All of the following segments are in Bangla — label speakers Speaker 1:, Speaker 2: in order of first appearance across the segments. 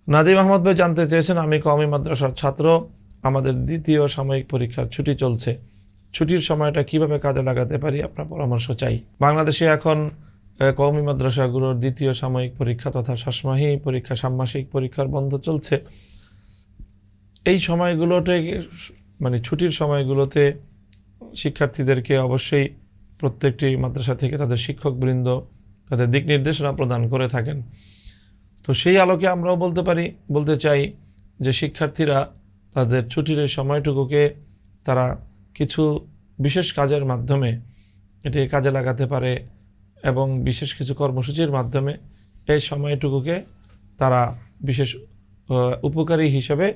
Speaker 1: নাদিম আহমদ ভাই জানতে চেয়েছেন, আমি কওমি মাদ্রাসার ছাত্র, আমাদের দ্বিতীয় সাময়িক পরীক্ষার ছুটি চলছে, ছুটির সময়টা কিভাবে কাজে লাগাতে পারি, আপনার পরামর্শ চাই। বাংলাদেশে এখন কওমি মাদ্রাসাগুলোর দ্বিতীয় সাময়িক পরীক্ষা তথা ষান্মাসিক পরীক্ষা, ষান্মাসিক পরীক্ষার বন্ধ চলছে। এই সময়গুলোতে মানে ছুটির সময়গুলোতে শিক্ষার্থীদেরকে অবশ্যই প্রত্যেকটি মাদ্রাসা থেকে তাদের শিক্ষকবৃন্দ তাদের দিক নির্দেশনা প্রদান করে থাকেন। তো সেই আলোকে আমরাও বলতে চাই যে শিক্ষার্থীরা তাদের ছুটির এই সময়টুকুকে তারা কিছু বিশেষ কাজের মাধ্যমে এটি কাজে লাগাতে পারে এবং বিশেষ কিছু কর্মসূচির মাধ্যমে এই সময়টুকুকে তারা বিশেষ উপকারী হিসেবে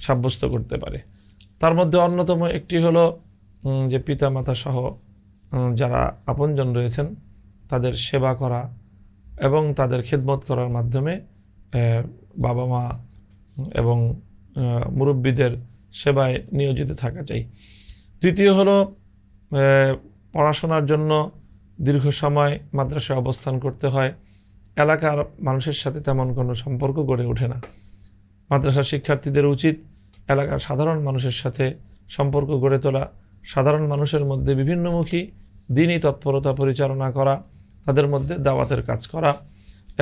Speaker 1: সাব্যস্ত করতে পারে। তার মধ্যে অন্যতম একটি হলো যে পিতামাতা সহ যারা আপনজন রয়েছেন তাদের সেবা করা এবং তাদের খেদমত করার মাধ্যমে বাবা মা এবং মুরব্বীদের সেবায় নিয়োজিত থাকা চাই। দ্বিতীয় হলো পড়াশোনার জন্য দীর্ঘ সময় মাদ্রাসায় অবস্থান করতে হয়, এলাকার মানুষের সাথে তেমন কোনো সম্পর্ক গড়ে ওঠে না। মাদ্রাসার শিক্ষার্থীদের উচিত এলাকার সাধারণ মানুষের সাথে সম্পর্ক গড়ে তোলা, সাধারণ মানুষের মধ্যে বিভিন্নমুখী দ্বীনি তৎপরতা পরিচালনা করা, তাদের মধ্যে দাওয়াতের কাজ করা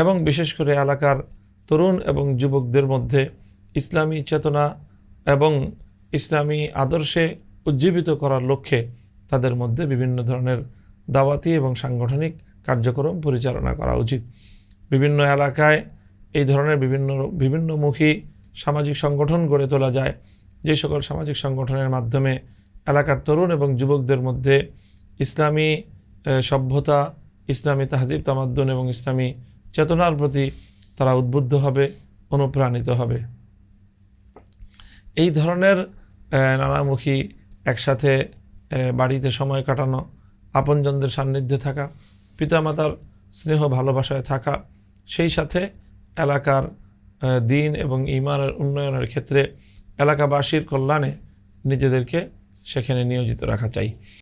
Speaker 1: এবং বিশেষ করে এলাকার তরুণ এবং যুবকদের মধ্যে ইসলামী চেতনা এবং ইসলামী আদর্শে উজ্জীবিত করার লক্ষ্যে তাদের মধ্যে বিভিন্ন ধরনের দাওয়াতি এবং সাংগঠনিক কার্যক্রম পরিচালনা করা উচিত। বিভিন্ন এলাকায় এই ধরনের বিভিন্নমুখী সামাজিক সংগঠন গড়ে তোলা যায়, যে সকল সামাজিক সংগঠনের মাধ্যমে এলাকার তরুণ এবং যুবকদের মধ্যে ইসলামী সভ্যতা, ইসলামী তাহজিব তামাদ্দুন এবং ইসলামী চেতনার প্রতি তারা উদ্বুদ্ধ হবে, অনুপ্রাণিত হবে। এই ধরনের নানামুখী একসাথে বাড়িতে সময় কাটানো, আপনজনদের সান্নিধ্যে থাকা, পিতামাতার স্নেহ ভালোবাসায় থাকা, সেই সাথে এলাকার দ্বীন এবং ঈমানের উন্নয়নের ক্ষেত্রে এলাকাবাসীর কল্যাণে নিজেদেরকে সেখানে নিয়োজিত রাখা চাই।